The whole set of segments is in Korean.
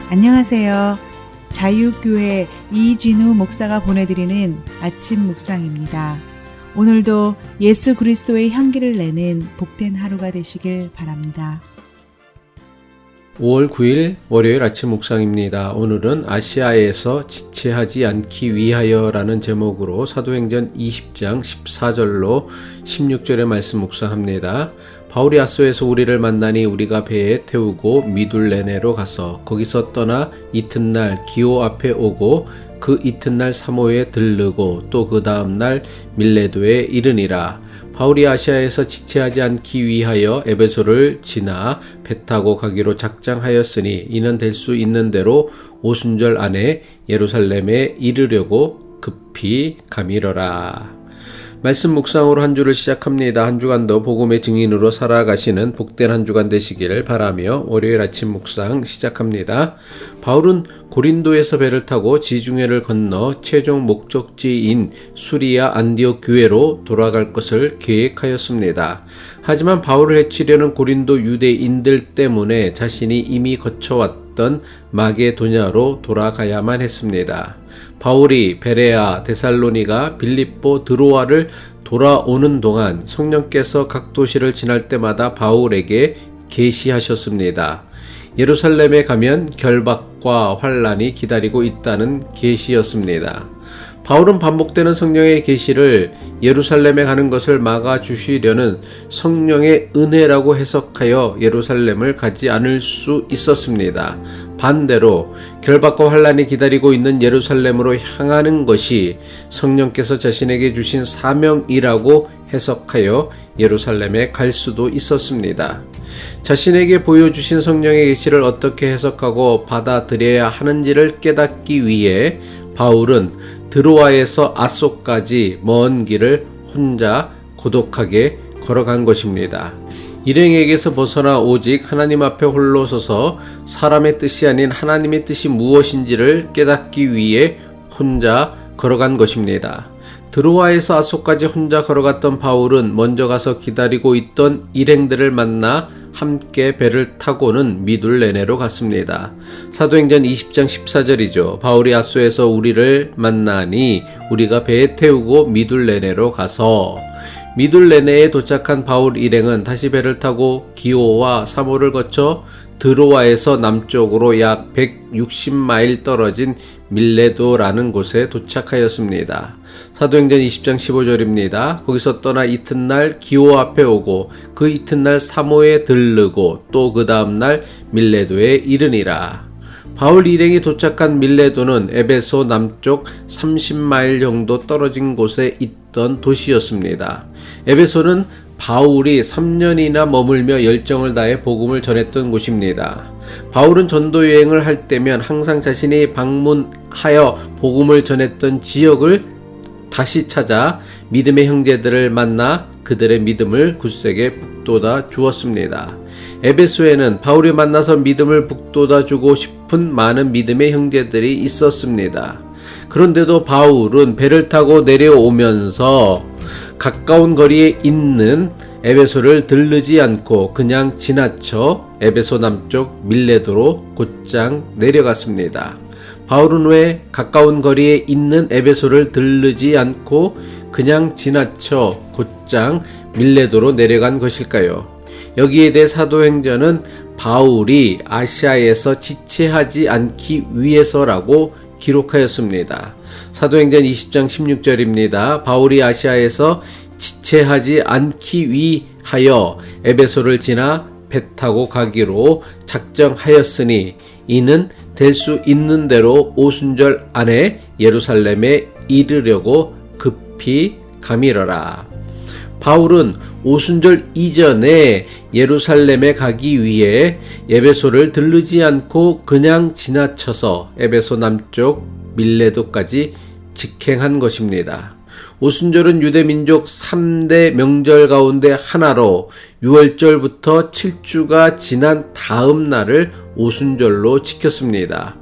안녕하세요. 자유교회 이진우 목사가 보내드리는 아침 묵상입니다. 오늘도 예수 그리스도의 향기를 내는 복된 하루가 되시길 바랍니다. 5월 9일 월요일 아침 묵상입니다. 오늘은 아시아에서 지체하지 않기 위하여라는 제목으로 사도행전 20장 14절로 16절의 말씀 묵상합니다. 바울이 아소에서 우리를 만나니 우리가 배에 태우고 미둘레네로 가서 거기서 떠나 이튿날 기오 앞에 오고 그 이튿날 사모에 들르고 또 그 다음날 밀레도에 이르니라. 바울이 아시아에서 지체하지 않기 위하여 에베소를 지나 배 타고 가기로 작정하였으니 이는 될 수 있는 대로 오순절 안에 예루살렘에 이르려고 급히 가미러라. 말씀 묵상으로 한 주를 시작합니다. 한 주간도 복음의 증인으로 살아가시는 복된 한 주간 되시기를 바라며 월요일 아침 묵상 시작합니다. 바울은 고린도에서 배를 타고 지중해를 건너 최종 목적지인 수리아 안디옥 교회로 돌아갈 것을 계획하였습니다. 하지만 바울을 해치려는 고린도 유대인들 때문에 자신이 이미 거쳐왔던 마게도냐로 돌아가야만 했습니다. 바울이 베레아, 데살로니가, 빌립보, 드로아를 돌아오는 동안 성령께서 각 도시를 지날 때마다 바울에게 계시하셨습니다. 예루살렘에 가면 결박과 환란이 기다리고 있다는 계시였습니다. 바울은 반복되는 성령의 계시를 예루살렘에 가는 것을 막아주시려는 성령의 은혜라고 해석하여 예루살렘을 가지 않을 수 있었습니다. 반대로 결박과 환란이 기다리고 있는 예루살렘으로 향하는 것이 성령께서 자신에게 주신 사명이라고 해석하여 예루살렘에 갈 수도 있었습니다. 자신에게 보여주신 성령의 계시를 어떻게 해석하고 받아들여야 하는지를 깨닫기 위해 바울은 드로아에서 아소까지 먼 길을 혼자 고독하게 걸어간 것입니다. 일행에게서 벗어나 오직 하나님 앞에 홀로 서서 사람의 뜻이 아닌 하나님의 뜻이 무엇인지를 깨닫기 위해 혼자 걸어간 것입니다. 드로아에서 아소까지 혼자 걸어갔던 바울은 먼저 가서 기다리고 있던 일행들을 만나 함께 배를 타고는 미둘레네로 갔습니다. 사도행전 20장 14절이죠. 바울이 아소에서 우리를 만나니 우리가 배에 태우고 미둘레네로 가서 미둘레네에 도착한 바울 일행은 다시 배를 타고 기오와 사모를 거쳐 드로아에서 남쪽으로 약 160마일 떨어진 밀레도라는 곳에 도착하였습니다. 사도행전 20장 15절입니다. 거기서 떠나 이튿날 기오 앞에 오고 그 이튿날 사모에 들르고 또 그 다음날 밀레도에 이르니라. 바울 일행이 도착한 밀레도는 에베소 남쪽 30마일 정도 떨어진 곳에 있던 도시였습니다. 에베소는 바울이 3년이나 머물며 열정을 다해 복음을 전했던 곳입니다. 바울은 전도 여행을 할 때면 항상 자신이 방문하여 복음을 전했던 지역을 다시 찾아 믿음의 형제들을 만나 그들의 믿음을 굳세게 북돋아 주었습니다. 에베소에는 바울이 만나서 믿음을 북돋아 주고 싶은 많은 믿음의 형제들이 있었습니다. 그런데도 바울은 배를 타고 내려오면서 가까운 거리에 있는 에베소를 들르지 않고 그냥 지나쳐 에베소 남쪽 밀레도로 곧장 내려갔습니다. 바울은 왜 가까운 거리에 있는 에베소를 들르지 않고 그냥 지나쳐 곧장 밀레도로 내려간 것일까요? 여기에 대해 사도행전은 바울이 아시아에서 지체하지 않기 위해서라고 기록하였습니다. 사도행전 20장 16절입니다. 바울이 아시아에서 지체하지 않기 위하여 에베소를 지나 배 타고 가기로 작정하였으니 이는 될 수 있는 대로 오순절 안에 예루살렘에 이르려고 급히 가미러라. 바울은 오순절 이전에 예루살렘에 가기 위해 에베소를 들르지 않고 그냥 지나쳐서 에베소 남쪽 밀레도까지 직행한 것입니다. 오순절은 유대민족 3대 명절 가운데 하나로 6월절부터 7주가 지난 다음 날을 오순절로 지켰습니다.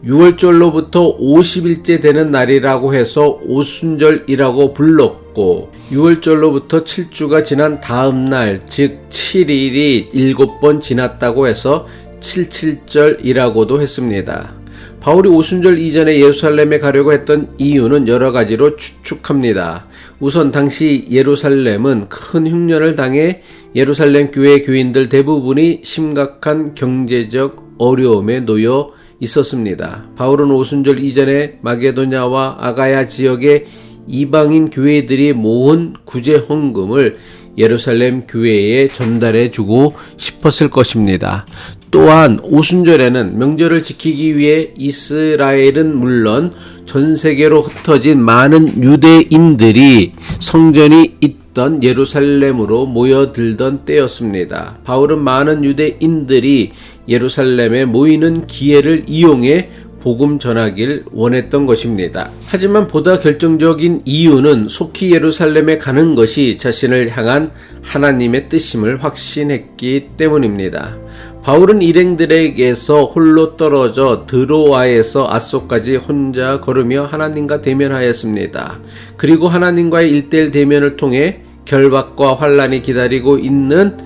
6월절로부터 50일째 되는 날이라고 해서 오순절이라고 불렀고 6월절로부터 7주가 지난 다음 날, 즉 7일이 7번 지났다고 해서 77절이라고도 했습니다. 바울이 오순절 이전에 예루살렘에 가려고 했던 이유는 여러 가지로 추측합니다. 우선 당시 예루살렘은 큰 흉년을 당해 예루살렘 교회 교인들 대부분이 심각한 경제적 어려움에 놓여 있었습니다. 바울은 오순절 이전에 마게도냐와 아가야 지역의 이방인 교회들이 모은 구제 헌금을 예루살렘 교회에 전달해 주고 싶었을 것입니다. 또한 오순절에는 명절을 지키기 위해 이스라엘은 물론 전 세계로 흩어진 많은 유대인들이 성전이 있던 예루살렘으로 모여들던 때였습니다. 바울은 많은 유대인들이 예루살렘에 모이는 기회를 이용해 복음 전하길 원했던 것입니다. 하지만 보다 결정적인 이유는 속히 예루살렘에 가는 것이 자신을 향한 하나님의 뜻임을 확신했기 때문입니다. 바울은 일행들에게서 홀로 떨어져 드로아에서 아소까지 혼자 걸으며 하나님과 대면하였습니다. 그리고 하나님과의 일대일 대면을 통해 결박과 환난이 기다리고 있는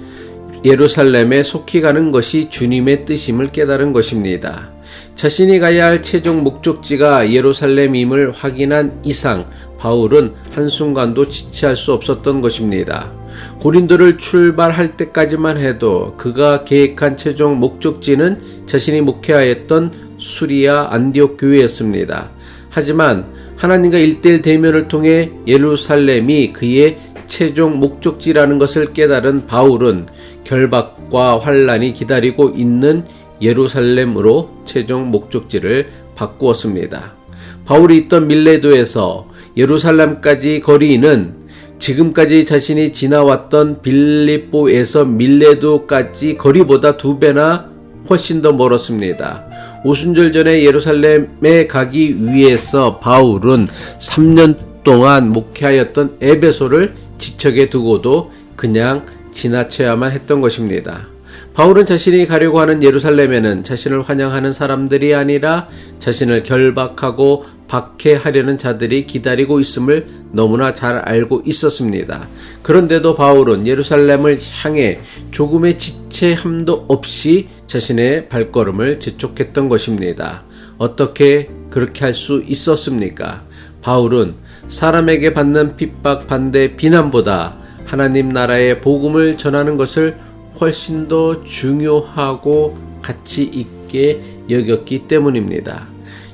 예루살렘에 속히 가는 것이 주님의 뜻임을 깨달은 것입니다. 자신이 가야 할 최종 목적지가 예루살렘임을 확인한 이상 바울은 한순간도 지체할 수 없었던 것입니다. 고린도를 출발할 때까지만 해도 그가 계획한 최종 목적지는 자신이 목회하였던 수리아 안디옥 교회였습니다. 하지만 하나님과 일대일 대면을 통해 예루살렘이 그의 최종 목적지라는 것을 깨달은 바울은 결박과 환난이 기다리고 있는 예루살렘으로 최종 목적지를 바꾸었습니다. 바울이 있던 밀레도에서 예루살렘까지 거리는 지금까지 자신이 지나왔던 빌립보에서 밀레도까지 거리보다 2배나 훨씬 더 멀었습니다. 오순절 전에 예루살렘에 가기 위해서 바울은 3년 동안 목회하였던 에베소를 지척에 두고도 그냥 지나쳐야만 했던 것입니다. 바울은 자신이 가려고 하는 예루살렘에는 자신을 환영하는 사람들이 아니라 자신을 결박하고 박해하려는 자들이 기다리고 있음을 너무나 잘 알고 있었습니다. 그런데도 바울은 예루살렘을 향해 조금의 지체함도 없이 자신의 발걸음을 재촉했던 것입니다. 어떻게 그렇게 할 수 있었습니까? 바울은 사람에게 받는 핍박, 반대, 비난보다 하나님 나라의 복음을 전하는 것을 훨씬 더 중요하고 가치 있게 여겼기 때문입니다.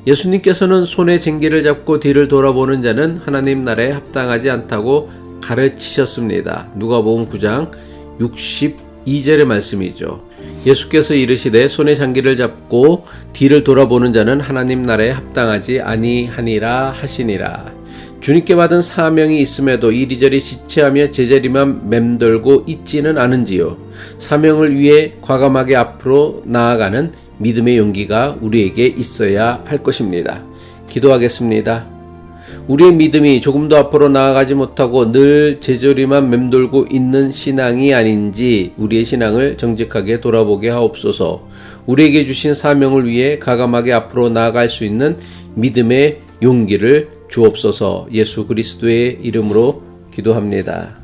예수님께서는 손에 쟁기를 잡고 뒤를 돌아보는 자는 하나님 나라에 합당하지 않다고 가르치셨습니다. 누가복음 9장 62절의 말씀이죠. 예수께서 이르시되 손에 장기를 잡고 뒤를 돌아보는 자는 하나님 나라에 합당하지 아니하니라 하시니라. 주님께 받은 사명이 있음에도 이리저리 지체하며 제자리만 맴돌고 있지는 않은지요. 사명을 위해 과감하게 앞으로 나아가는 믿음의 용기가 우리에게 있어야 할 것입니다. 기도하겠습니다. 우리의 믿음이 조금 더 앞으로 나아가지 못하고 늘 제자리만 맴돌고 있는 신앙이 아닌지 우리의 신앙을 정직하게 돌아보게 하옵소서. 우리에게 주신 사명을 위해 과감하게 앞으로 나아갈 수 있는 믿음의 용기를 주옵소서. 예수 그리스도의 이름으로 기도합니다.